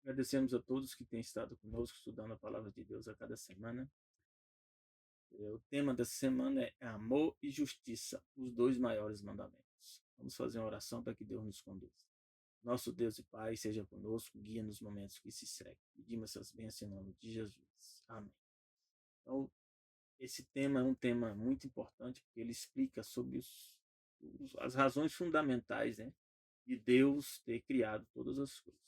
Agradecemos a todos que têm estado conosco estudando a palavra de Deus a cada semana. O tema dessa semana é amor e justiça, os dois maiores mandamentos. Vamos fazer uma oração para que Deus nos conduza. Nosso Deus e Pai, seja conosco, guia nos momentos que se seguem. Pedimos essas bênçãos em nome de Jesus. Amém. Então, esse tema é um tema muito importante porque ele explica sobre as razões fundamentais, né, de Deus ter criado todas as coisas.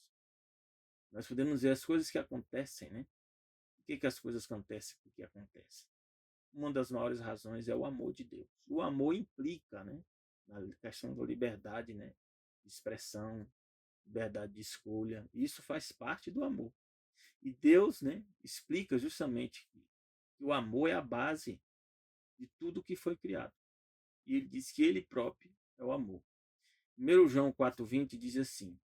Nós podemos ver as coisas que acontecem, né? Por que as coisas acontecem? Porque acontecem. Uma das maiores razões é o amor de Deus. O amor implica, né, na questão da liberdade, né, de expressão, liberdade de escolha. Isso faz parte do amor. E Deus, né, explica justamente que o amor é a base de tudo que foi criado. E ele diz que ele próprio é o amor. 1 João 4,20 diz assim: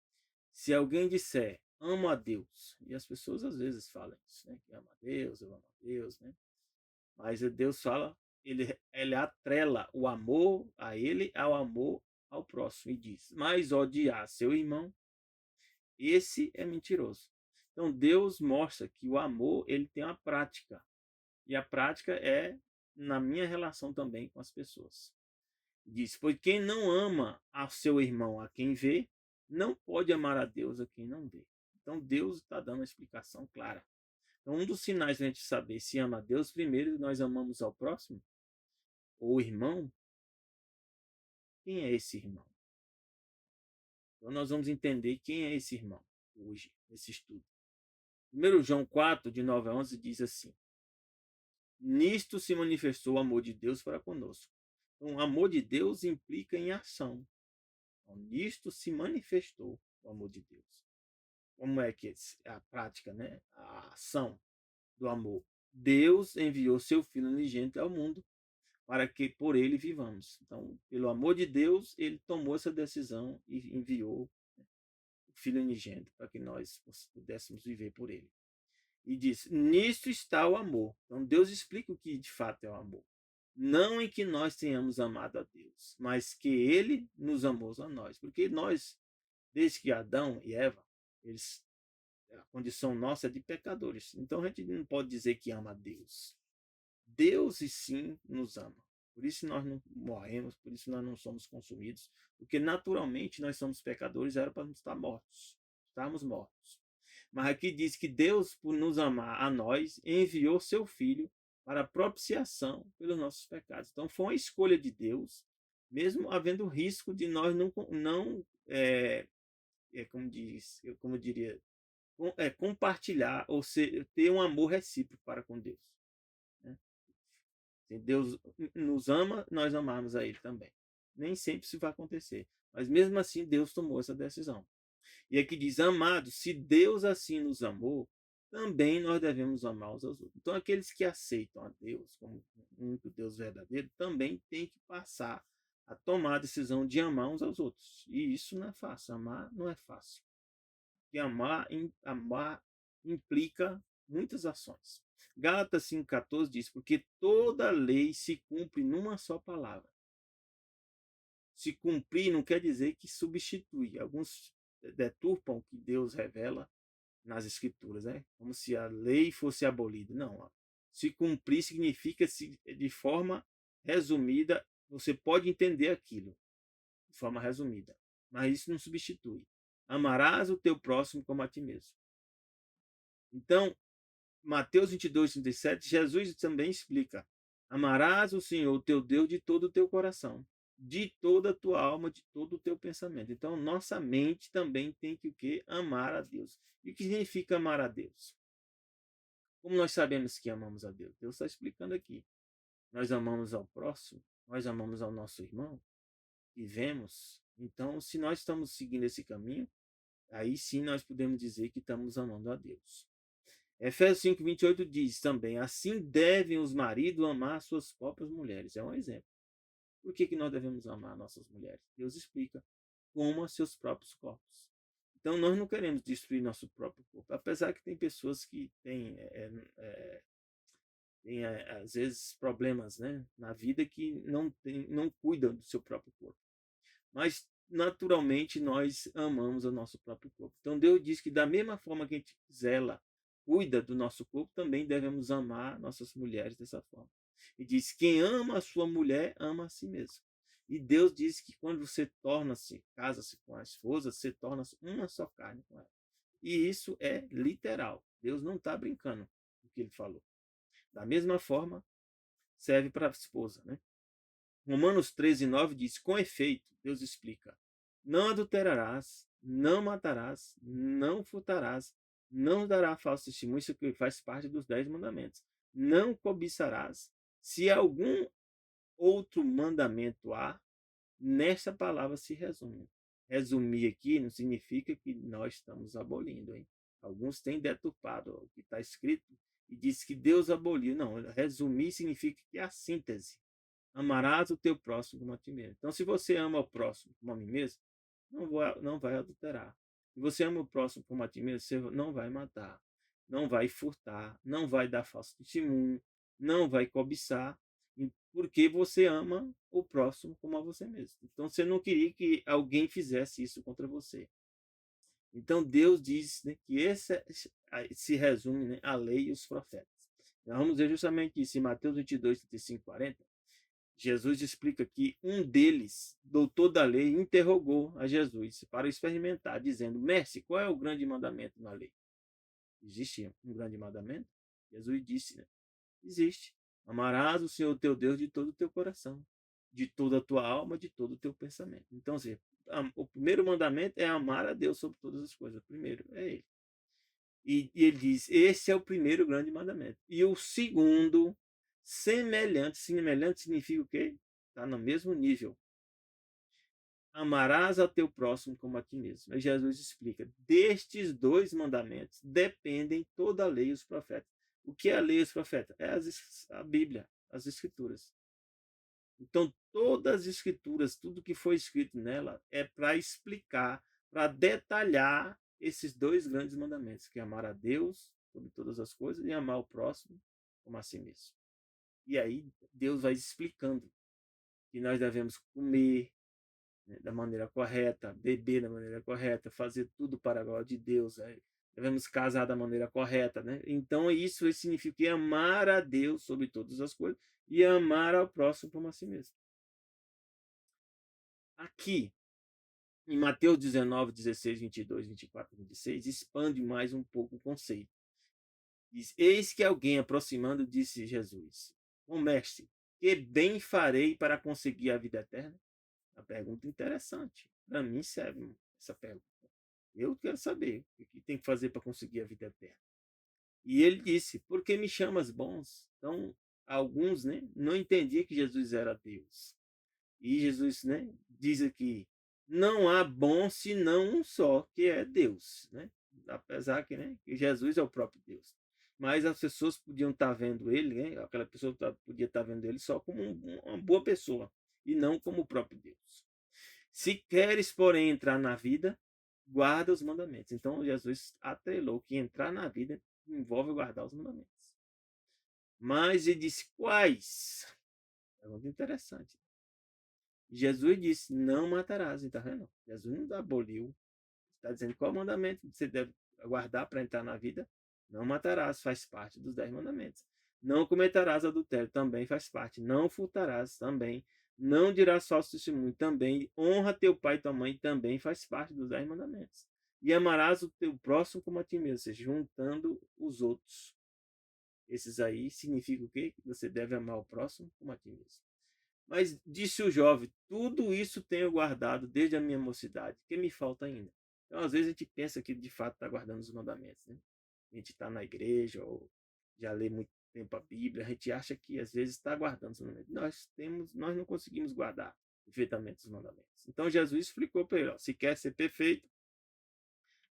se alguém disser amo a Deus, e as pessoas às vezes falam isso, né, que ama a Deus, eu amo a Deus, né? Mas Deus fala, ele atrela o amor a ele ao amor ao próximo e diz: mas odiar seu irmão, esse é mentiroso. Então Deus mostra que o amor ele tem uma prática, e a prática é na minha relação também com as pessoas. Diz: pois quem não ama a seu irmão a quem vê, não pode amar a Deus a quem não vê. Então Deus está dando uma explicação clara. Então, um dos sinais de a gente saber se ama a Deus, primeiro nós amamos ao próximo, ou irmão. Quem é esse irmão? Então nós vamos entender quem é esse irmão hoje, nesse estudo. 1 João 4, de 9 a 11, diz assim: nisto se manifestou o amor de Deus para conosco. Então, o amor de Deus implica em ação. Então, nisto se manifestou o amor de Deus. Como é que é a prática, né? A ação do amor? Deus enviou seu Filho unigênito ao mundo para que por ele vivamos. Então, pelo amor de Deus, ele tomou essa decisão e enviou o Filho unigênito para que nós pudéssemos viver por ele. E diz: nisto está o amor. Então, Deus explica o que de fato é o amor. Não em que nós tenhamos amado a Deus, mas que ele nos amou a nós. Porque nós, desde que Adão e Eva, a condição nossa é de pecadores. Então, a gente não pode dizer que ama a Deus. Deus e sim nos ama. Por isso nós não morremos, por isso nós não somos consumidos, porque naturalmente nós somos pecadores, era para estar mortos, estarmos mortos. Mas aqui diz que Deus, por nos amar a nós, enviou seu Filho para a propiciação pelos nossos pecados. Então foi uma escolha de Deus, mesmo havendo risco de nós não como eu diria, compartilhar ou ter um amor recíproco para com Deus, né? Se Deus nos ama, nós amamos a Ele também. Nem sempre isso vai acontecer. Mas mesmo assim, Deus tomou essa decisão. E aqui diz: amados, se Deus assim nos amou, também nós devemos amar uns aos outros. Então, aqueles que aceitam a Deus como o único Deus verdadeiro, também têm que passar a tomar a decisão de amar uns aos outros. E isso não é fácil. Amar não é fácil. Porque amar implica muitas ações. Gálatas 5,14 diz: porque toda lei se cumpre numa só palavra. Se cumprir não quer dizer que substitui. Alguns deturpam o que Deus revela nas Escrituras, né? Como se a lei fosse abolida. Não. Se cumprir significa se de forma resumida, você pode entender aquilo de forma resumida, mas isso não substitui. Amarás o teu próximo como a ti mesmo. Então, Mateus 22:37, Jesus também explica: amarás o Senhor teu Deus de todo o teu coração, de toda a tua alma, de todo o teu pensamento. Então, nossa mente também tem que o quê? Amar a Deus. E o que significa amar a Deus? Como nós sabemos que amamos a Deus? Deus está explicando aqui. Nós amamos ao próximo, nós amamos ao nosso irmão, vivemos. Então, se nós estamos seguindo esse caminho, aí sim nós podemos dizer que estamos amando a Deus. Efésios 5:28 diz também: assim devem os maridos amar suas próprias mulheres. É um exemplo. Por que nós devemos amar nossas mulheres? Deus explica: como a seus próprios corpos. Então nós não queremos destruir nosso próprio corpo. Apesar que tem pessoas que têm às vezes problemas, né, na vida que não cuidam do seu próprio corpo. Mas naturalmente nós amamos o nosso próprio corpo. Então Deus diz que da mesma forma que a gente zela, cuida do nosso corpo, também devemos amar nossas mulheres dessa forma. E diz: quem ama a sua mulher, ama a si mesmo. E Deus diz que quando você torna-se, casa-se com a esposa, você torna-se uma só carne com ela. E isso é literal. Deus não está brincando com o que ele falou. Da mesma forma, serve para a esposa, né? Romanos 13:9 diz: com efeito, Deus explica: não adulterarás, não matarás, não furtarás, não dará falso testemunho, isso que faz parte dos 10 mandamentos. Não cobiçarás. Se algum outro mandamento há, nesta palavra se resume. Resumir aqui não significa que nós estamos abolindo, hein? Alguns têm deturpado o que está escrito e diz que Deus aboliu. Não, resumir significa que é a síntese. Amarás o teu próximo como a ti mesmo. Então, se você ama o próximo como a mim mesmo, não vai adulterar. Se você ama o próximo como a ti mesmo, você não vai matar, não vai furtar, não vai dar falso testemunho, não vai cobiçar, porque você ama o próximo como a você mesmo. Então, você não queria que alguém fizesse isso contra você. Então, Deus diz, né, que esse se resume, né, a lei e os profetas. Nós vamos ver justamente isso em Mateus 22, 35, 40. Jesus explica que um deles, doutor da lei, interrogou a Jesus para experimentar, dizendo: Mestre, qual é o grande mandamento na lei? Existe um grande mandamento? Jesus disse, né? Existe. Amarás o Senhor teu Deus de todo o teu coração, de toda a tua alma, de todo o teu pensamento. Então, assim, o primeiro mandamento é amar a Deus sobre todas as coisas. O primeiro é ele. E ele diz: esse é o primeiro grande mandamento. E o segundo, semelhante. Semelhante significa o quê? Está no mesmo nível. Amarás a teu próximo como a ti mesmo. Aí Jesus explica: destes dois mandamentos dependem toda a lei e os profetas. O que é a lei e os profetas? É a Bíblia, as Escrituras. Então, todas as Escrituras, tudo que foi escrito nela, é para explicar, para detalhar esses dois grandes mandamentos, que é amar a Deus sobre todas as coisas e amar o próximo como a si mesmo. E aí, Deus vai explicando que nós devemos comer, né, da maneira correta, beber da maneira correta, fazer tudo para a glória de Deus, né? Devemos casar da maneira correta, né? Então isso significa amar a Deus sobre todas as coisas e amar ao próximo como a si mesmo. Aqui, em Mateus 19, 16, 22, 24, 26, expande mais um pouco o conceito. Diz: eis que alguém aproximando disse Jesus: Ô mestre, que bem farei para conseguir a vida eterna? Uma pergunta interessante. Para mim serve essa pergunta. Eu quero saber o que tem que fazer para conseguir a vida eterna. E ele disse: por que me chamas bons? Então, alguns, né, não entendiam que Jesus era Deus. E Jesus, né, diz aqui: não há bom senão um só, que é Deus, né? Apesar que, né, que Jesus é o próprio Deus. Mas as pessoas podiam estar vendo ele, né? Aquela pessoa podia estar vendo ele só como uma boa pessoa e não como o próprio Deus. Se queres, porém, entrar na vida, guarda os mandamentos. Então, Jesus atrelou que entrar na vida envolve guardar os mandamentos. Mas ele disse: quais? É muito interessante. Jesus disse: não matarás. Está vendo? Jesus não aboliu. Está dizendo qual mandamento você deve guardar para entrar na vida. Não matarás, faz parte dos 10 mandamentos. Não cometerás adultério, também faz parte. Não furtarás, também. Não dirás falso testemunho, também. Honra teu pai e tua mãe, também faz parte dos 10 mandamentos. E amarás o teu próximo como a ti mesmo, ou seja, juntando os outros. Esses aí significam o quê? Que você deve amar o próximo como a ti mesmo. Mas disse o jovem: tudo isso tenho guardado desde a minha mocidade. O que me falta ainda? Então, às vezes, a gente pensa que de fato está guardando os mandamentos, né? A gente está na igreja ou já lê muito tempo a Bíblia, a gente acha que às vezes está guardando os mandamentos. Nós não conseguimos guardar perfeitamente os mandamentos. Então Jesus explicou para ele: ó, se quer ser perfeito,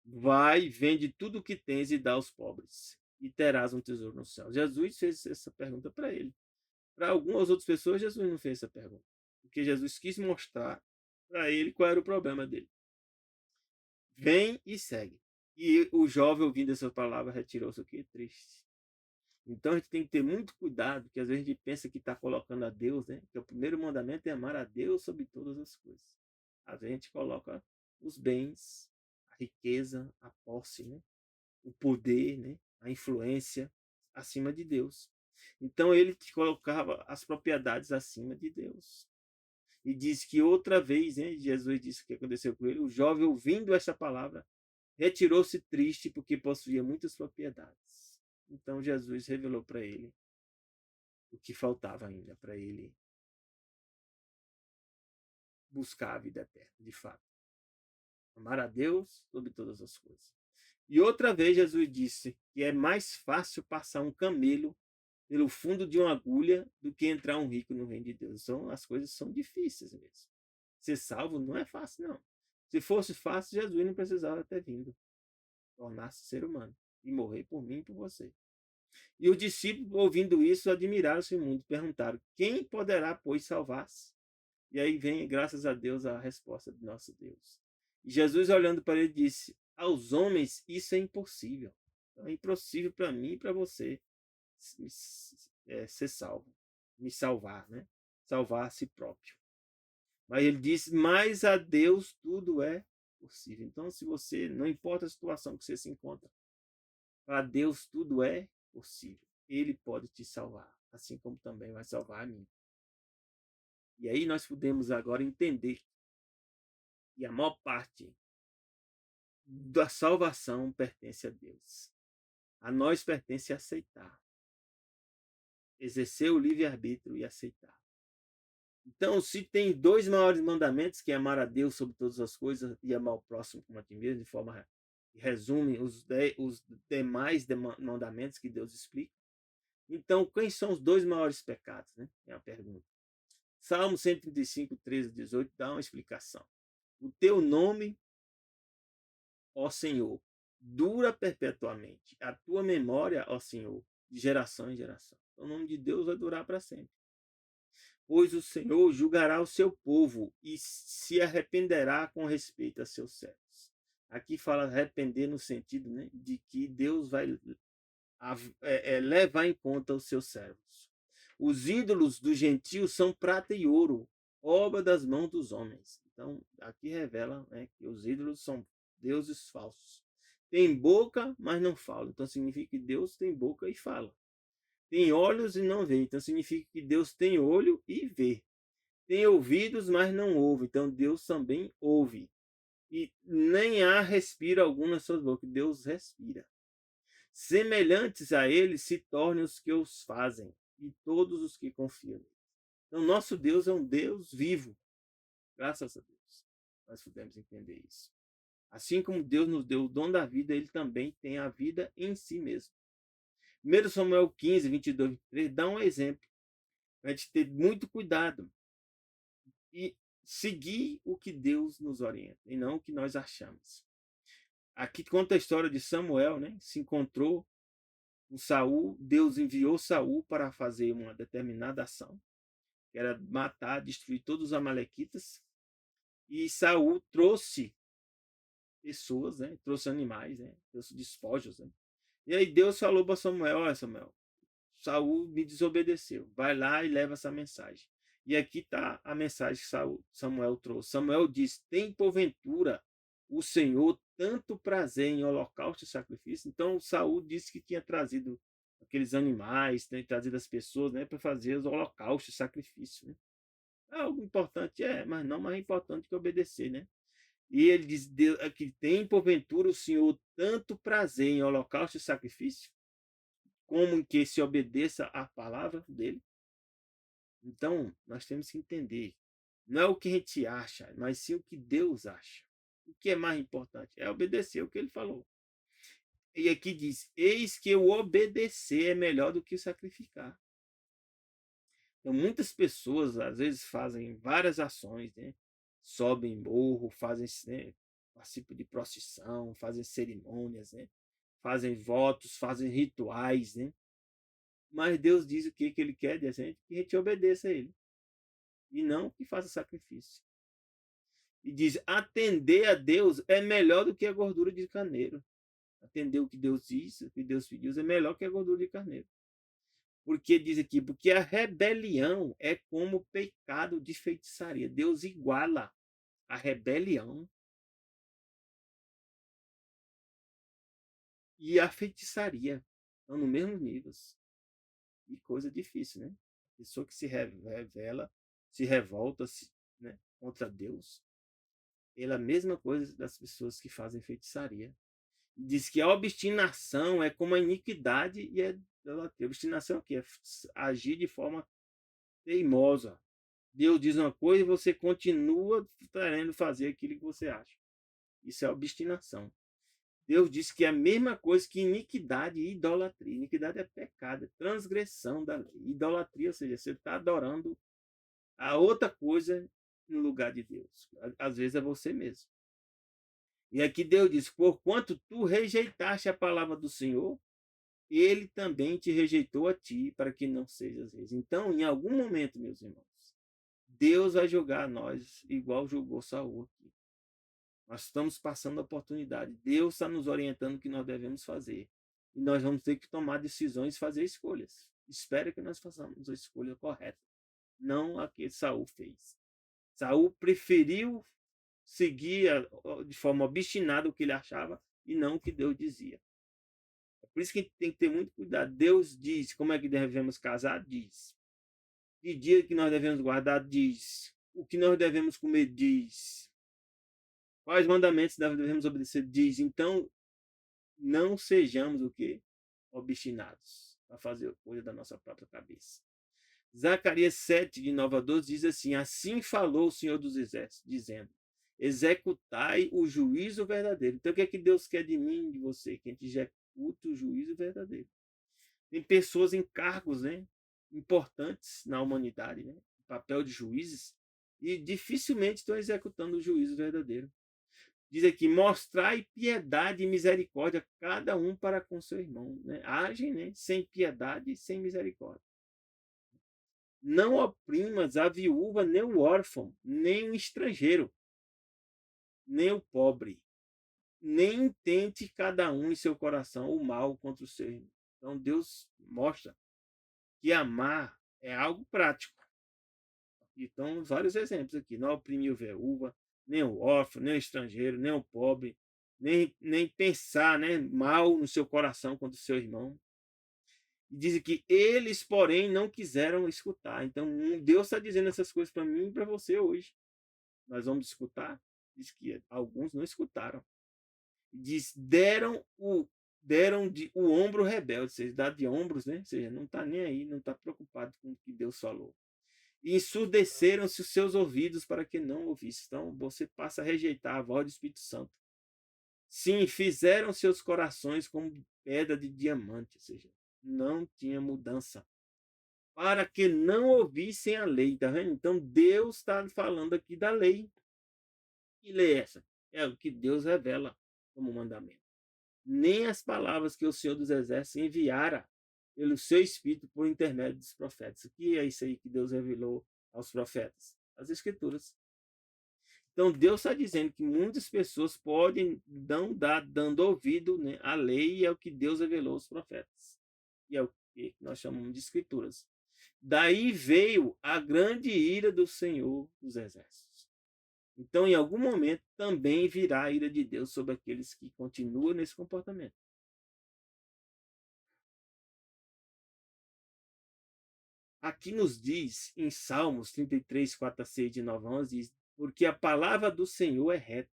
vai, vende tudo o que tens e dá aos pobres, e terás um tesouro no céu. Jesus fez essa pergunta para ele. Para algumas outras pessoas, Jesus não fez essa pergunta, porque Jesus quis mostrar para ele qual era o problema dele. Vem e segue. E o jovem, ouvindo essa palavra, retirou-se o quê? Triste. Então a gente tem que ter muito cuidado, porque às vezes a gente pensa que está colocando a Deus, né? Que o primeiro mandamento é amar a Deus sobre todas as coisas. A gente coloca os bens, a riqueza, a posse, né? O poder, né? A influência acima de Deus. Então ele colocava as propriedades acima de Deus. E diz que outra vez, né, Jesus disse o que aconteceu com ele, o jovem ouvindo esta palavra, retirou-se triste porque possuía muitas propriedades. Então Jesus revelou para ele o que faltava ainda para ele buscar a vida eterna, de fato. Amar a Deus sobre todas as coisas. E outra vez Jesus disse que é mais fácil passar um camelo pelo fundo de uma agulha do que entrar um rico no reino de Deus. Então as coisas são difíceis mesmo. Ser salvo não é fácil, não. Se fosse fácil, Jesus não precisava ter vindo. Tornar-se ser humano e morrer por mim e por você. E os discípulos, ouvindo isso, admiraram-se muito, perguntaram: quem poderá, pois, salvar-se? E aí vem, graças a Deus, a resposta de nosso Deus. E Jesus, olhando para ele, disse: aos homens isso é impossível. Então, é impossível para mim e para você ser salvo. Me salvar, né? Salvar a si próprio. Mas ele disse: mas a Deus tudo é possível. Então, se você, não importa a situação que você se encontra, para Deus tudo é possível. Ele pode te salvar, assim como também vai salvar a mim. E aí nós podemos agora entender que a maior parte da salvação pertence a Deus. A nós pertence aceitar. Exercer o livre-arbítrio e aceitar. Então, se tem dois maiores mandamentos, que é amar a Deus sobre todas as coisas e amar o próximo como a ti mesmo, de forma que resume os demais mandamentos que Deus explica. Então, quais são os dois maiores pecados? Né? É a pergunta. Salmo 135, 13 e 18 dá uma explicação. O teu nome, ó Senhor, dura perpetuamente. A tua memória, ó Senhor, de geração em geração. O nome de Deus vai durar para sempre. Pois o Senhor julgará o seu povo e se arrependerá com respeito a seus servos. Aqui fala arrepender no sentido, né, de que Deus vai levar em conta os seus servos. Os ídolos dos gentios são prata e ouro, obra das mãos dos homens. Então, aqui revela, né, que os ídolos são deuses falsos. Tem boca, mas não fala. Então, significa que Deus tem boca e fala. Tem olhos e não vê. Então, significa que Deus tem olho e vê. Tem ouvidos, mas não ouve. Então, Deus também ouve. E nem há respiro algum nas suas bocas. Deus respira. Semelhantes a ele se tornem os que os fazem e todos os que confiam. Então, nosso Deus é um Deus vivo. Graças a Deus. Nós podemos entender isso. Assim como Deus nos deu o dom da vida, ele também tem a vida em si mesmo. 1 Samuel 15, 22 e 23 dá um exemplo. A gente ter muito cuidado e seguir o que Deus nos orienta e não o que nós achamos. Aqui conta a história de Samuel, né? Se encontrou com Saul, Deus enviou Saul para fazer uma determinada ação, que era matar, destruir todos os amalequitas, e Saul trouxe pessoas, né? Trouxe animais, né? Trouxe despojos, né? E aí Deus falou para Samuel: olha, Samuel, Saul me desobedeceu, vai lá e leva essa mensagem. E aqui está a mensagem que Samuel trouxe. Samuel diz: tem porventura o Senhor tanto prazer em holocausto e sacrifício? Então Saul disse que tinha trazido aqueles animais, tem trazido as pessoas, né, para fazer os holocaustos e sacrifício. Né? Algo importante mas não mais importante que obedecer, né? E ele diz que tem porventura o Senhor tanto prazer em holocausto e sacrifício, como em que se obedeça à palavra dele. Então, nós temos que entender, não é o que a gente acha, mas sim o que Deus acha. O que é mais importante é obedecer o que ele falou. E aqui diz: eis que o obedecer é melhor do que o sacrificar. Então, muitas pessoas, às vezes, fazem várias ações, né? Sobem morro, fazem, né, participam de procissão, fazem cerimônias, né? Fazem votos, fazem rituais, né? Mas Deus diz o que ele quer de gente, que a gente obedeça a ele. E não que faça sacrifício. E diz: atender a Deus é melhor do que a gordura de carneiro. Atender o que Deus disse, o que Deus pediu, é melhor que a gordura de carneiro. Porque diz aqui, porque a rebelião é como pecado de feitiçaria. Deus iguala a rebelião e a feitiçaria estão no mesmo nível. E coisa difícil, né? Pessoa que se revela, se revolta, né, contra Deus, é a mesma coisa das pessoas que fazem feitiçaria. Diz que a obstinação é como a iniquidade e a idolatria. Obstinação é o quê? É agir de forma teimosa. Deus diz uma coisa e você continua querendo fazer aquilo que você acha. Isso é obstinação. Deus diz que é a mesma coisa que iniquidade e idolatria. Iniquidade é pecado, é transgressão da lei. Idolatria, ou seja, você está adorando a outra coisa no lugar de Deus. Às vezes é você mesmo. E aqui Deus diz: porquanto tu rejeitaste a palavra do Senhor, ele também te rejeitou a ti, para que não sejas reis. Então, em algum momento, meus irmãos, Deus vai julgar nós igual julgou Saul aqui. Nós estamos passando a oportunidade. Deus está nos orientando o que nós devemos fazer. E nós vamos ter que tomar decisões e fazer escolhas. Espero que nós façamos a escolha correta. Não a que Saul fez. Saul preferiu seguir de forma obstinada o que ele achava e não o que Deus dizia. É por isso que a gente tem que ter muito cuidado. Deus diz como é que devemos casar? Diz. Que dia que nós devemos guardar? Diz. O que nós devemos comer? Diz. Quais mandamentos devemos obedecer? Diz. Então, não sejamos o quê? Obstinados a fazer coisa da nossa própria cabeça. Zacarias 7, de 9 a 12, diz assim: assim falou o Senhor dos Exércitos, dizendo: executai o juízo verdadeiro. Então, o que é que Deus quer de mim e de você? Que a gente execute o juízo verdadeiro. Tem pessoas em cargos, né, importantes na humanidade, né, papel de juízes, e dificilmente estão executando o juízo verdadeiro. Diz aqui: mostrai piedade e misericórdia cada um para com seu irmão. Né? Agem, né, sem piedade e sem misericórdia. Não oprimas a viúva, nem o órfão, nem o estrangeiro, nem o pobre. Nem tente cada um em seu coração o mal contra o seu irmão. Então Deus mostra que amar é algo prático. Então, vários exemplos aqui. Não oprimir o viúva, nem o órfão, nem o estrangeiro, nem o pobre, nem pensar, né, mal no seu coração contra o seu irmão. E diz que eles, porém, não quiseram escutar. Então, Deus está dizendo essas coisas para mim e para você hoje. Nós vamos escutar? Diz que alguns não escutaram. Diz, deram o ombro rebelde, ou seja, dá de ombros, né? Ou seja, não está nem aí, não está preocupado com o que Deus falou. E ensurdeceram-se os seus ouvidos para que não ouvisse. Então, você passa a rejeitar a voz do Espírito Santo. Sim, fizeram seus corações como pedra de diamante, ou seja, não tinha mudança. Para que não ouvissem a lei, tá vendo? Então, Deus está falando aqui da lei. Que lei é essa? É o que Deus revela como mandamento. Nem as palavras que o Senhor dos Exércitos enviara pelo seu Espírito por intermédio dos profetas. O que é isso aí que Deus revelou aos profetas? As Escrituras. Então, Deus está dizendo que muitas pessoas podem não dar dando ouvido, né, à lei e ao que Deus revelou aos profetas. E é o que nós chamamos de Escrituras. Daí veio a grande ira do Senhor dos Exércitos. Então, em algum momento, também virá a ira de Deus sobre aqueles que continuam nesse comportamento. Aqui nos diz, em Salmos 33, 4 a 6, de 9 a 11, diz, porque a palavra do Senhor é reta.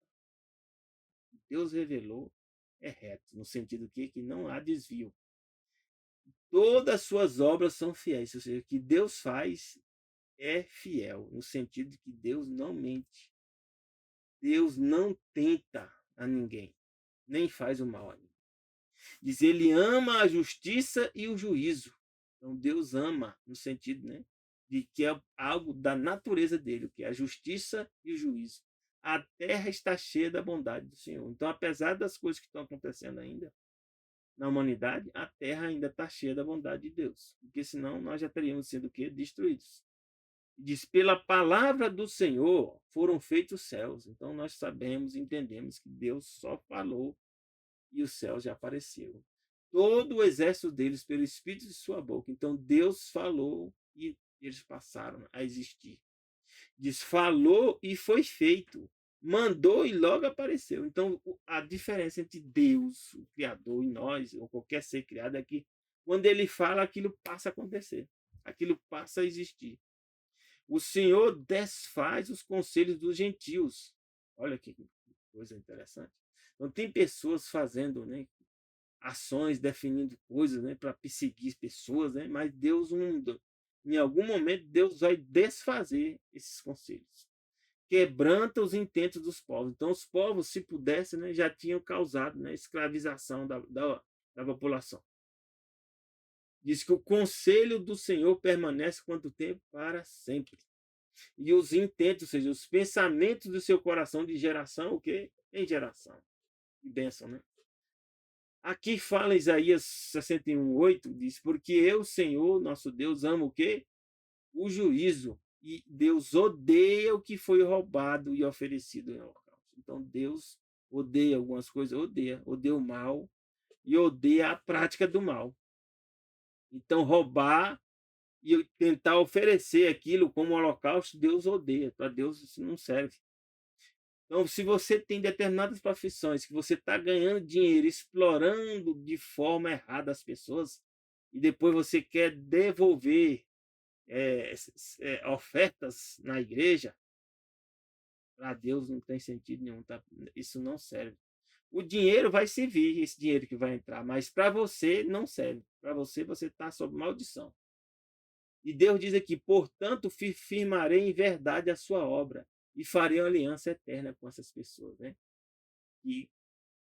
Deus revelou, é reto, no sentido que não há desvio. Todas as suas obras são fiéis, ou seja, o que Deus faz é fiel, no sentido de que Deus não mente. Deus não tenta a ninguém, nem faz o mal a ninguém. Diz, ele ama a justiça e o juízo. Então, Deus ama, no sentido, né, de que é algo da natureza dele, que é a justiça e o juízo. A terra está cheia da bondade do Senhor. Então, apesar das coisas que estão acontecendo ainda na humanidade, a terra ainda está cheia da bondade de Deus. Porque senão nós já teríamos sido o quê? Destruídos. Diz, pela palavra do Senhor foram feitos os céus. Então, nós sabemos, entendemos que Deus só falou e o céu já apareceu. Todo o exército deles pelo Espírito de sua boca. Então, Deus falou e eles passaram a existir. Diz, falou e foi feito. mandou e logo apareceu. Então, a diferença entre Deus, o Criador, e nós, ou qualquer ser criado, é que quando ele fala, aquilo passa a acontecer. Aquilo passa a existir. O Senhor desfaz os conselhos dos gentios. Olha que coisa interessante. Então, tem pessoas fazendo, né, ações, definindo coisas, né, para perseguir pessoas, né, mas Deus, em algum momento, Deus vai desfazer esses conselhos. Quebranta os intentos dos povos. Então, os povos, se pudessem, né, já tinham causado, né, escravização da população. Diz que o conselho do Senhor permanece quanto tempo? Para sempre. E os intentos, ou seja, os pensamentos do seu coração de geração, o quê? Em geração. Que bênção, né? Aqui fala Isaías 61:8, diz, porque eu, Senhor, nosso Deus, amo o quê? O juízo. E Deus odeia o que foi roubado e oferecido em holocausto. Então, Deus odeia algumas coisas, odeia o mal e odeia a prática do mal. Então, roubar e tentar oferecer aquilo como holocausto, Deus odeia. Para Deus isso não serve. Então, se você tem determinadas profissões que você está ganhando dinheiro, explorando de forma errada as pessoas, e depois você quer devolver ofertas na igreja, para Deus não tem sentido nenhum. Tá? Isso não serve. O dinheiro vai servir, esse dinheiro que vai entrar, mas para você não serve. Para você, você está sob maldição. E Deus diz aqui, portanto, firmarei em verdade a sua obra e farei uma aliança eterna com essas pessoas, né? Que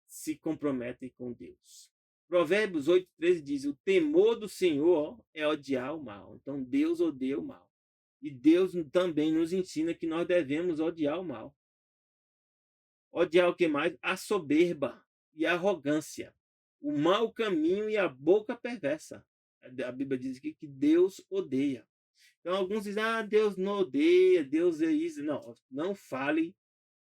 se comprometem com Deus. Provérbios 8:13 diz, o temor do Senhor é odiar o mal. Então, Deus odeia o mal. E Deus também nos ensina que nós devemos odiar o mal. Odiar o que mais? A soberba e a arrogância, o mau caminho e a boca perversa. A Bíblia diz aqui que Deus odeia. Então, alguns dizem, Deus não odeia, Deus é isso. Não, não fale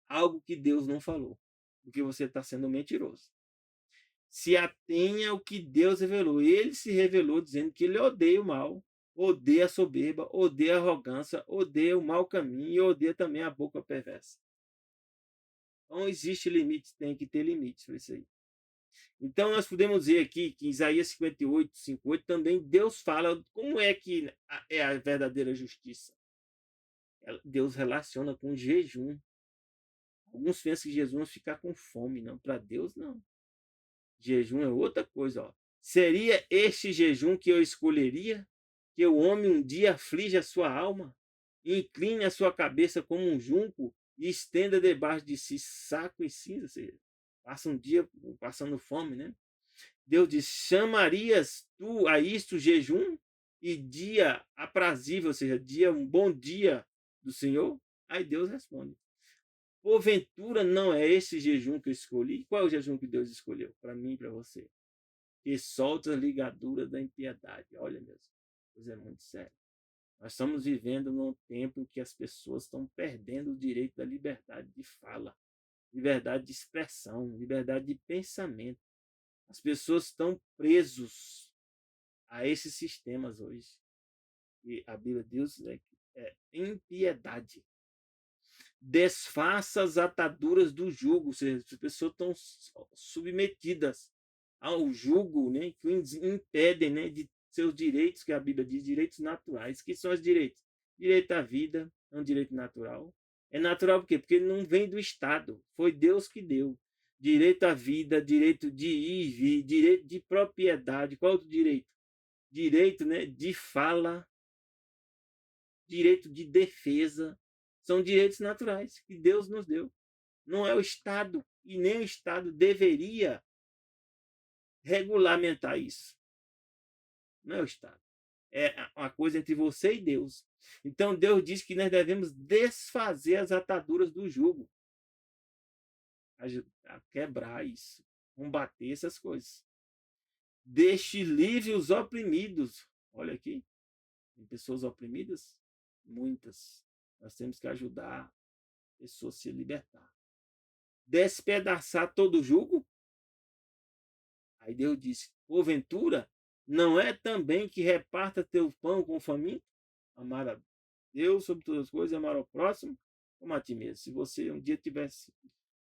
algo que Deus não falou, porque você está sendo mentiroso. Se atenha ao que Deus revelou. Ele se revelou dizendo que ele odeia o mal, odeia a soberba, odeia a arrogância, odeia o mau caminho e odeia também a boca perversa. Então, existe limite, tem que ter limites para isso aí. Então, nós podemos ver aqui que em Isaías 58:5-8 também Deus fala como é que é a verdadeira justiça. Deus relaciona com jejum. Alguns pensam que jejum é ficar com fome, não. Para Deus, não. Jejum é outra coisa. Ó. Seria este jejum que eu escolheria? Que o homem um dia aflige a sua alma, incline a sua cabeça como um junco e estenda debaixo de si saco e cinza. Ou seja, passa um dia passando fome, né? Deus diz, chamarias tu a isto jejum e dia aprazível, ou seja, um bom dia do Senhor? Aí Deus responde, porventura não é esse jejum que eu escolhi? Qual é o jejum que Deus escolheu para mim e para você? Que solta a ligadura da impiedade. Olha, Deus, coisa é muito séria. Nós estamos vivendo num tempo em que as pessoas estão perdendo o direito da liberdade de fala, liberdade de expressão, liberdade de pensamento. As pessoas estão presos a esses sistemas hoje. E a Bíblia diz é impiedade. Desfaça as ataduras do jugo, ou seja, as pessoas estão submetidas ao jugo, né, que impedem, né, de seus direitos, que a Bíblia diz, direitos naturais. Que são os direitos? Direito à vida é um direito natural. É natural por quê? Porque ele não vem do Estado, foi Deus que deu. Direito à vida, direito de ir e vir, direito de propriedade. Qual outro direito? Direito, né, de fala, direito de defesa. São direitos naturais que Deus nos deu. Não é o Estado, e nem o Estado deveria regulamentar isso. Não é o Estado. É uma coisa entre você e Deus. Então Deus diz que nós devemos desfazer as ataduras do jugo. A quebrar isso. Combater essas coisas. Deixe livre os oprimidos. Olha aqui. Tem pessoas oprimidas? Muitas. Nós temos que ajudar a pessoa a se libertar. Despedaçar todo o jugo? Aí Deus disse, porventura, não é também que reparta teu pão com o faminto? Amar a Deus sobre todas as coisas e amar ao próximo? como a ti mesmo. Se você um dia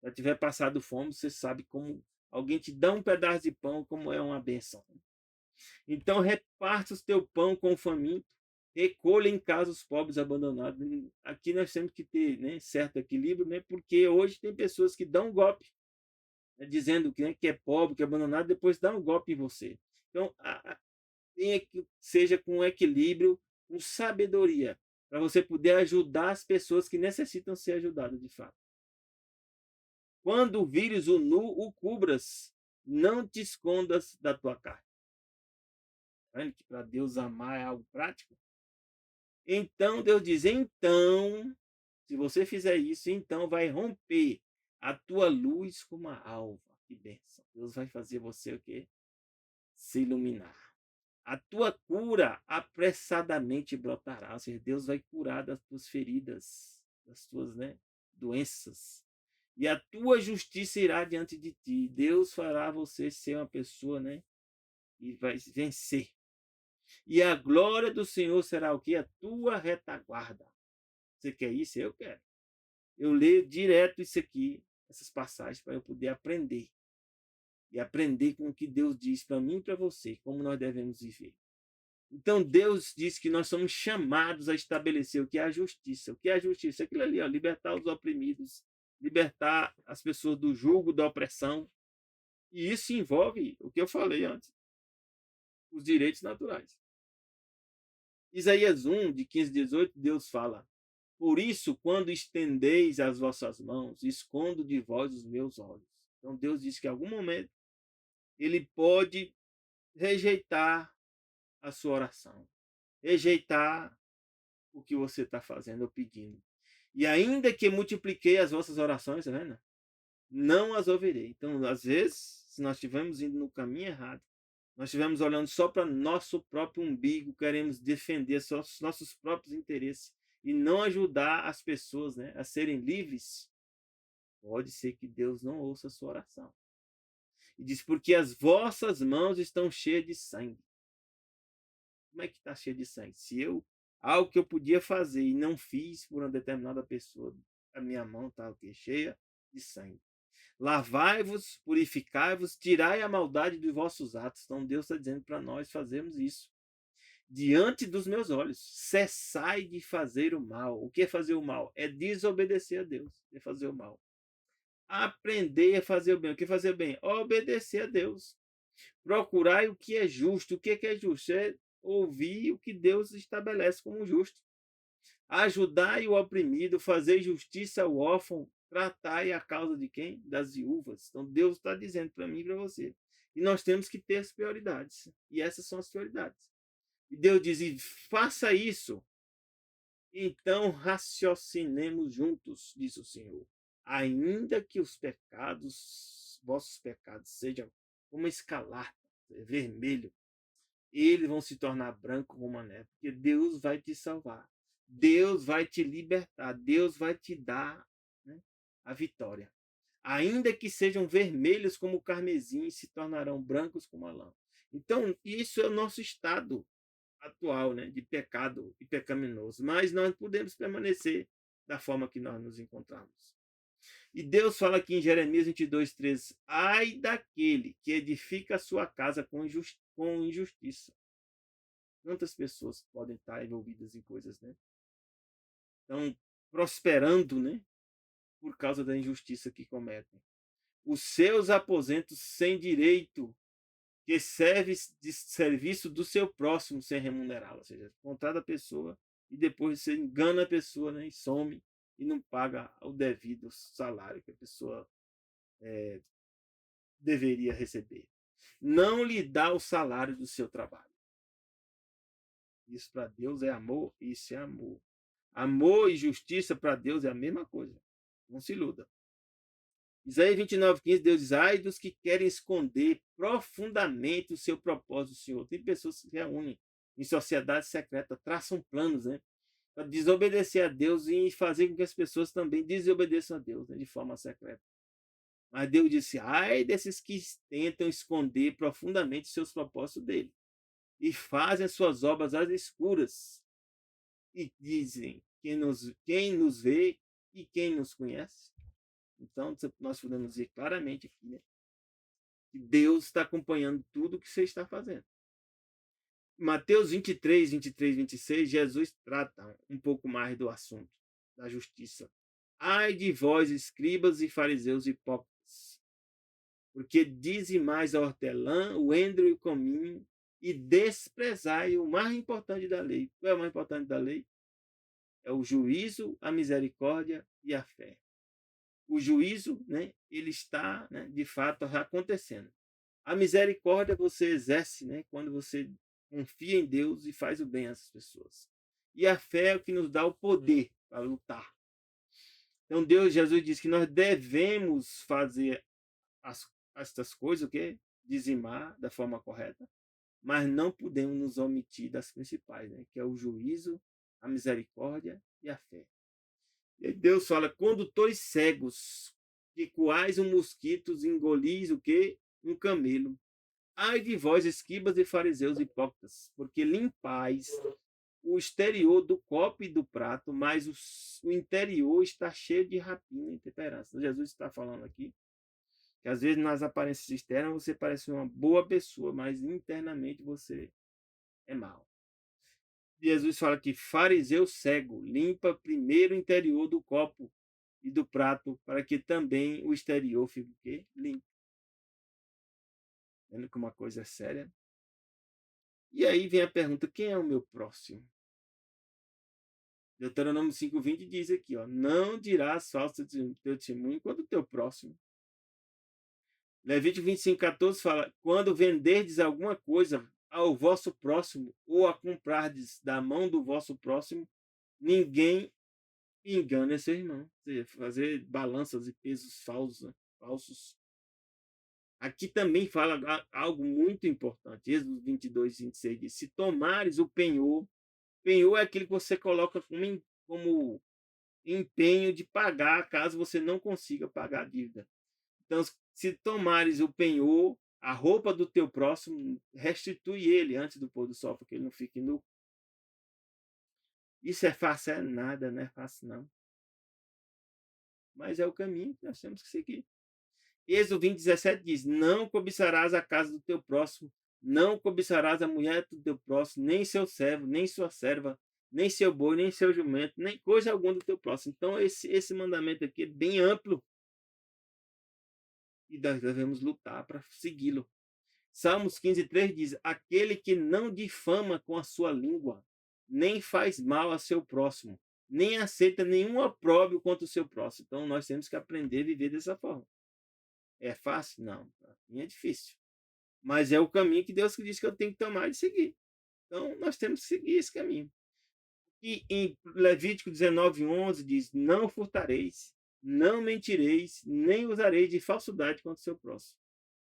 já tiver passado fome, você sabe como alguém te dá um pedaço de pão, como é uma bênção. Então, reparta o teu pão com o faminto, recolha em casa os pobres abandonados. Aqui nós temos que ter, né, certo equilíbrio, né, porque hoje tem pessoas que dão um golpe, né, dizendo que, né, que é pobre, que é abandonado, depois dá um golpe em você. Então, tenha que seja com equilíbrio, com sabedoria, para você poder ajudar as pessoas que necessitam ser ajudadas de fato. Quando vires o nu, o cubras, não te escondas da tua carne. Que para Deus amar é algo prático. Então Deus diz: então, se você fizer isso, então vai romper a tua luz como a alva. Que bênção. Deus vai fazer você o quê? Se iluminar. A tua cura apressadamente brotará. Ou seja, Deus vai curar das tuas feridas, das tuas, né, doenças. E a tua justiça irá diante de ti. Deus fará você ser uma pessoa, né, e vai vencer. E a glória do Senhor será o quê? A tua retaguarda. Você quer isso? Eu quero. Eu leio direto isso aqui, essas passagens, para eu poder aprender. E aprender com o que Deus diz para mim e para você, como nós devemos viver. Então Deus diz que nós somos chamados a estabelecer o que é a justiça. O que é a justiça? Aquilo ali, ó, libertar os oprimidos, libertar as pessoas do jugo, da opressão. E isso envolve o que eu falei antes, os direitos naturais. Isaías 1, de 15 a 18, Deus fala: por isso, quando estendeis as vossas mãos, escondo de vós os meus olhos. Então Deus diz que em algum momento ele pode rejeitar a sua oração, rejeitar o que você está fazendo ou pedindo. E ainda que multipliquei as vossas orações, tá vendo? Não as ouvirei. Então, às vezes, se nós estivermos indo no caminho errado, nós estivermos olhando só para nosso próprio umbigo, queremos defender só os nossos próprios interesses e não ajudar as pessoas, né, a serem livres, pode ser que Deus não ouça a sua oração. E diz: porque as vossas mãos estão cheias de sangue. Como é que está cheia de sangue? Se algo que eu podia fazer e não fiz por uma determinada pessoa, a minha mão está cheia de sangue. Lavai-vos, purificai-vos, tirai a maldade dos vossos atos. Então Deus está dizendo para nós fazermos isso. Diante dos meus olhos, cessai de fazer o mal. O que é fazer o mal? É desobedecer a Deus, é fazer o mal. Aprender a fazer o bem. O que é fazer o bem? Obedecer a Deus. Procurai o que é justo. O que é justo? É ouvir o que Deus estabelece como justo. Ajudai o oprimido, fazer justiça ao órfão, tratai a causa de quem? Das viúvas. Então Deus está dizendo para mim e para você. E nós temos que ter as prioridades. E essas são as prioridades. E Deus diz: e faça isso. Então raciocinemos juntos, diz o Senhor. Ainda que os pecados, vossos pecados, sejam como escarlata, vermelho, eles vão se tornar branco como a neve, porque Deus vai te salvar. Deus vai te libertar. Deus vai te dar, né, a vitória. Ainda que sejam vermelhos como o carmesim, se tornarão brancos como a lã. Então, isso é o nosso estado atual, né, de pecado e pecaminoso. Mas nós podemos permanecer da forma que nós nos encontramos. E Deus fala aqui em Jeremias 22:13: ai daquele que edifica a sua casa com injustiça. Quantas pessoas podem estar envolvidas em coisas, né? Estão prosperando, né? Por causa da injustiça que cometem. Os seus aposentos sem direito, que serve de serviço do seu próximo sem remunerá-lo. Ou seja, contrata a pessoa e depois você engana a pessoa, né? E some e não paga o devido salário que a pessoa deveria receber. Não lhe dá o salário do seu trabalho. Isso para Deus é amor, isso é amor. Amor e justiça para Deus é a mesma coisa. Não se iluda. Isaías 29:15, Deus diz: ai dos que querem esconder profundamente o seu propósito, Senhor. Tem pessoas que se reúnem em sociedade secreta, traçam planos, né, para desobedecer a Deus e fazer com que as pessoas também desobedeçam a Deus, né, de forma secreta. Mas Deus disse: ai desses que tentam esconder profundamente seus propósitos dele e fazem as suas obras às escuras e dizem: quem nos vê e quem nos conhece? Então, nós podemos dizer claramente aqui, né, que Deus está acompanhando tudo o que você está fazendo. Mateus 23, 23, 26, Jesus trata um pouco mais do assunto da justiça. Ai de vós, escribas e fariseus hipócritas, porque dizimais a hortelã, o endro e o cominho, e desprezai o mais importante da lei. Qual é o mais importante da lei? É o juízo, a misericórdia e a fé. O juízo, né, ele está, né, de fato acontecendo. A misericórdia você exerce, né, quando você confia em Deus e faz o bem às pessoas. E a fé é o que nos dá o poder para lutar. Então Jesus diz que nós devemos fazer estas coisas, o quê? Dizimar da forma correta, mas não podemos nos omitir das principais, né, que é o juízo, a misericórdia e a fé. E Deus fala, condutores cegos, que coais um mosquito, engolis o quê? Um camelo. Ai de vós, escribas e fariseus hipócritas, porque limpais o exterior do copo e do prato, mas o interior está cheio de rapina e intemperança. Então, Jesus está falando aqui que às vezes nas aparências externas você parece uma boa pessoa, mas internamente você é mau. Jesus fala que fariseu cego limpa primeiro o interior do copo e do prato, para que também o exterior fique o quê? Limpo. Vendo que uma coisa é séria. E aí vem a pergunta, quem é o meu próximo? Deuteronômio 5,20 diz aqui, ó, não dirás falso teu testemunho contra o teu próximo. Levítico 25,14 fala, quando venderdes alguma coisa ao vosso próximo ou a comprardes da mão do vosso próximo, ninguém engane seu irmão. Ou seja, fazer balanças e pesos falsos. Aqui também fala algo muito importante. Êxodo 22, 26 diz, se tomares o penhor é aquele que você coloca como empenho de pagar caso você não consiga pagar a dívida. Então, se tomares o penhor, a roupa do teu próximo, restitui ele antes do pôr do sol, para que ele não fique nu. Isso é fácil? É nada, não é fácil não. Mas é o caminho que nós temos que seguir. Êxodo 20:17 diz, não cobiçarás a casa do teu próximo, não cobiçarás a mulher do teu próximo, nem seu servo, nem sua serva, nem seu boi, nem seu jumento, nem coisa alguma do teu próximo. Então, esse mandamento aqui é bem amplo. E nós devemos lutar para segui-lo. Salmos 15:3 diz, aquele que não difama com a sua língua, nem faz mal a seu próximo, nem aceita nenhum opróbrio contra o seu próximo. Então, nós temos que aprender a viver dessa forma. É fácil? Não. Para mim é difícil. Mas é o caminho que Deus diz que eu tenho que tomar e seguir. Então, nós temos que seguir esse caminho. E em Levítico 19:11 diz, não furtareis, não mentireis, nem usareis de falsidade contra o seu próximo.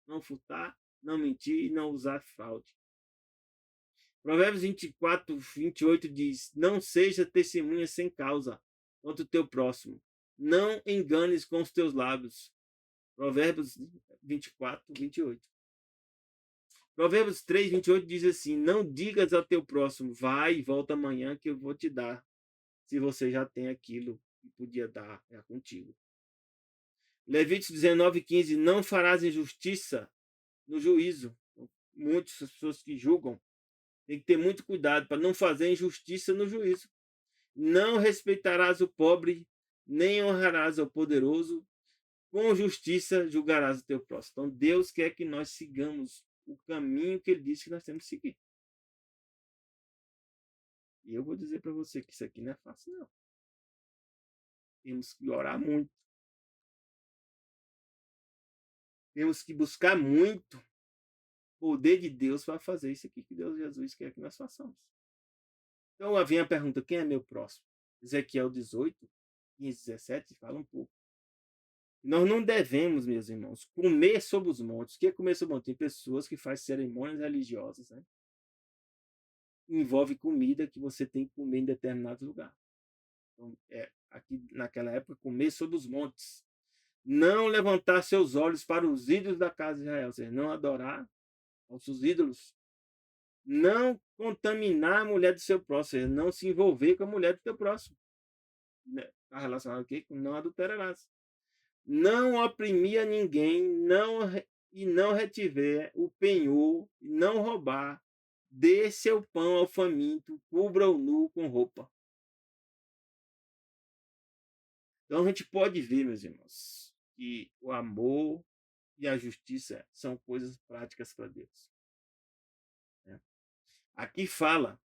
Não furtar, não mentir e não usar fraude. Provérbios 24:28 diz, não seja testemunha sem causa contra o teu próximo. Não enganes com os teus lábios. Provérbios 24:28. Provérbios 3:28 diz assim, não digas ao teu próximo, vai e volta amanhã que eu vou te dar, se você já tem aquilo que podia dar contigo. Levítico 19:15, não farás injustiça no juízo. Muitas pessoas que julgam tem que ter muito cuidado para não fazer injustiça no juízo. Não respeitarás o pobre, nem honrarás ao poderoso. Com justiça julgarás o teu próximo. Então Deus quer que nós sigamos o caminho que ele disse que nós temos que seguir. E eu vou dizer para você que isso aqui não é fácil, não. Temos que orar muito. Temos que buscar muito o poder de Deus para fazer isso aqui que Deus Jesus quer que nós façamos. Então vem a pergunta, quem é meu próximo? Ezequiel 18, 15, 17 fala um pouco. Nós não devemos, meus irmãos, comer sobre os montes. O que é comer sobre os montes? Tem pessoas que fazem cerimônias religiosas, né? Envolve comida que você tem que comer em determinado lugar. Então, aqui naquela época, comer sobre os montes. Não levantar seus olhos para os ídolos da casa de Israel, ou seja, não adorar aos seus ídolos. Não contaminar a mulher do seu próximo, ou seja, não se envolver com a mulher do teu próximo. está relacionado ao quê? Com não adulterarás. Não oprimir a ninguém, e não retiver o penhor, e não roubar, dê seu pão ao faminto, cubra o nu com roupa. Então a gente pode ver, meus irmãos, que o amor e a justiça são coisas práticas para Deus, né? Aqui fala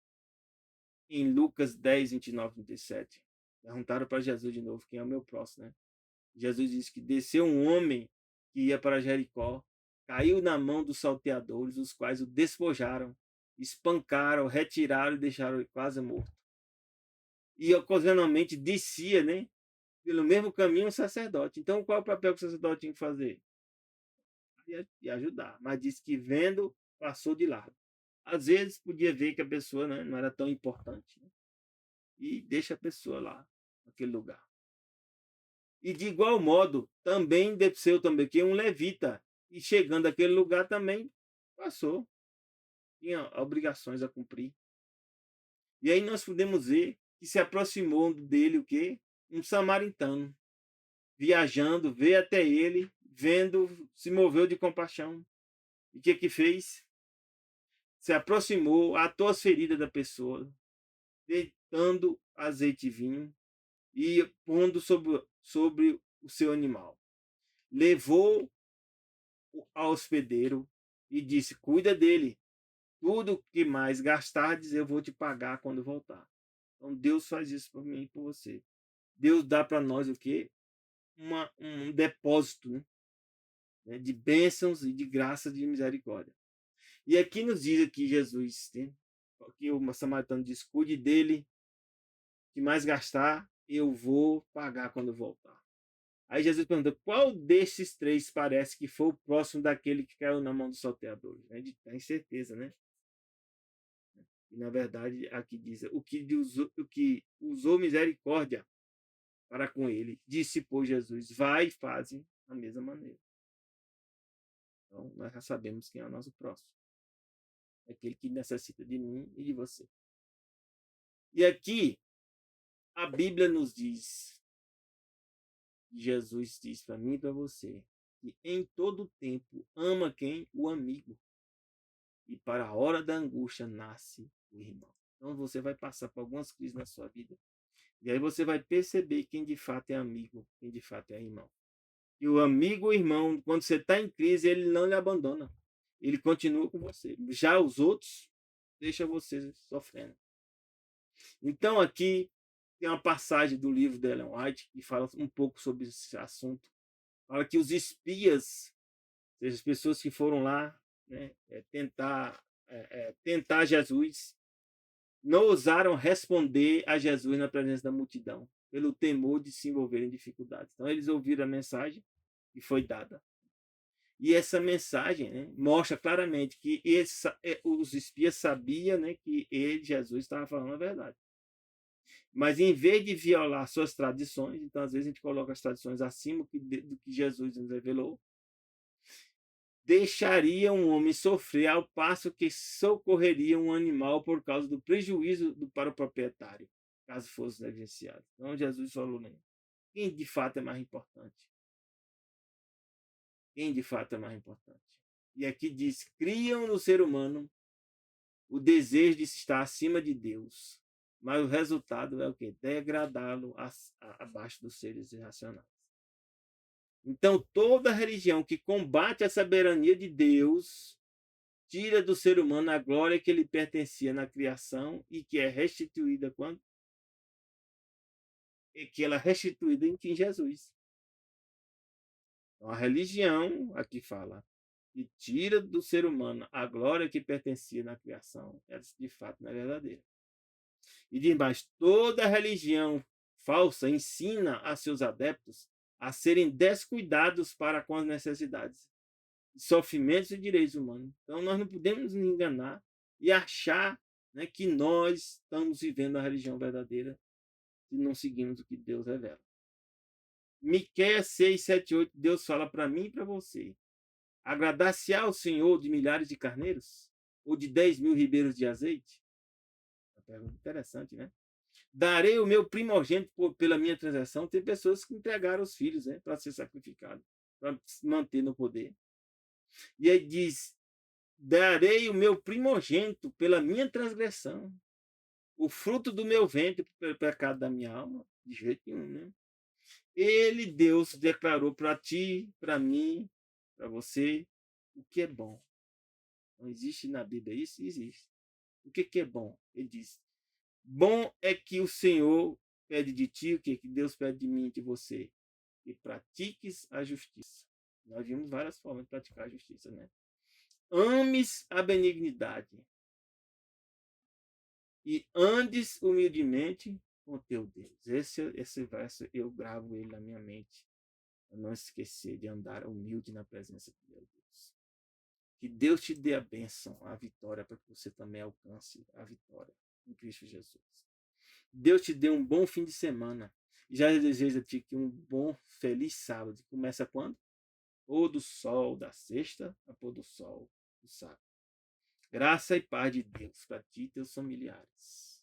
em Lucas 10, 29, 37. Perguntaram para Jesus de novo quem é o meu próximo, né? Jesus disse que desceu um homem que ia para Jericó, caiu na mão dos salteadores, os quais o despojaram, espancaram, retiraram e deixaram ele quase morto. E ocasionalmente descia, né, pelo mesmo caminho o sacerdote. Então, qual é o papel que o sacerdote tinha que fazer? E ajudar. Mas disse que vendo, passou de largo. Às vezes podia ver que a pessoa, né, não era tão importante, né, e deixa a pessoa lá, naquele lugar. E de igual modo, também desceu também que um levita, e chegando àquele lugar também passou, tinha obrigações a cumprir. E aí nós podemos ver que se aproximou dele o quê? Um samaritano, viajando, veio até ele, vendo, se moveu de compaixão. E o que fez? Se aproximou, atou as feridas da pessoa, deitando azeite e vinho e pondo sobre o seu animal. Levou ao hospedeiro e disse: cuida dele. Tudo que mais gastardes, eu vou te pagar quando voltar. Então Deus faz isso por mim e por você. Deus dá para nós o quê? Um depósito, né, de bênçãos e de graça de misericórdia. E aqui nos diz aqui Jesus, né, que o samaritano diz: cuide dele, que mais gastar, eu vou pagar quando voltar. Aí Jesus pergunta: qual destes três parece que foi o próximo daquele que caiu na mão do salteador? A gente tem certeza, né? E na verdade aqui diz: o que usou misericórdia para com ele, disse, pois, Jesus: vai e faze da mesma maneira. Então nós já sabemos quem é o nosso próximo. É aquele que necessita de mim e de você. E aqui a Bíblia nos diz, Jesus diz para mim e para você, que em todo tempo ama quem? O amigo. E para a hora da angústia nasce o irmão. Então você vai passar por algumas crises na sua vida. E aí você vai perceber quem de fato é amigo, quem de fato é irmão. E o amigo, o irmão, quando você está em crise, ele não lhe abandona. Ele continua com você. Já os outros, deixa você sofrendo. Então aqui tem uma passagem do livro de Ellen White que fala um pouco sobre esse assunto. Fala que os espias, ou seja, as pessoas que foram lá, né, tentar Jesus, não ousaram responder a Jesus na presença da multidão, pelo temor de se envolver em dificuldades. Então eles ouviram a mensagem que foi dada. E essa mensagem, né, mostra claramente que os espias sabiam, né, que Jesus, estava falando a verdade. Mas em vez de violar suas tradições, então às vezes a gente coloca as tradições acima do que Jesus nos revelou, deixaria um homem sofrer ao passo que socorreria um animal por causa do prejuízo para o proprietário, caso fosse negligenciado. Então Jesus falou, né, quem de fato é mais importante? Quem de fato é mais importante? E aqui diz: criam no ser humano o desejo de estar acima de Deus, mas o resultado é o quê? Degradá-lo abaixo dos seres irracionais. Então, toda religião que combate a soberania de Deus tira do ser humano a glória que lhe pertencia na criação e que é restituída quando? E que ela é restituída em Jesus. Então, a religião, aqui fala, que tira do ser humano a glória que pertencia na criação, essa de fato não é verdadeira. E diz mais: toda religião falsa ensina a seus adeptos a serem descuidados para com as necessidades, sofrimentos e direitos humanos. Então nós não podemos nos enganar e achar, né, que nós estamos vivendo a religião verdadeira se não seguimos o que Deus revela. Miqueias 6, 7, 8, Deus fala para mim e para você: agradar-se-á ao Senhor de milhares de carneiros? Ou de 10.000 ribeiros de azeite? Uma pergunta interessante, né? Darei o meu primogênito pela minha transação. Tem pessoas que entregaram os filhos, né, para ser sacrificado, para se manter no poder. E aí diz: darei o meu primogênito pela minha transgressão, o fruto do meu ventre pelo pecado da minha alma. De jeito nenhum, né? Ele, Deus, declarou para ti, para mim, para você, o que é bom. Não existe na Bíblia isso? Existe. O que é bom? Ele diz: bom é que o Senhor pede de ti, o que Deus pede de mim e de você? E pratiques a justiça. Nós vimos várias formas de praticar a justiça, né? Ames a benignidade e andes humildemente com teu Deus. Esse verso eu gravo ele na minha mente, para não esquecer de andar humilde na presença de meu Deus. Que Deus te dê a bênção, a vitória, para que você também alcance a vitória em Cristo Jesus. Deus te dê um bom fim de semana. Já desejo a ti que um bom, feliz sábado. Começa quando? Pôr do sol da sexta a pôr do sol do sábado. Graça e paz de Deus para ti e teus familiares.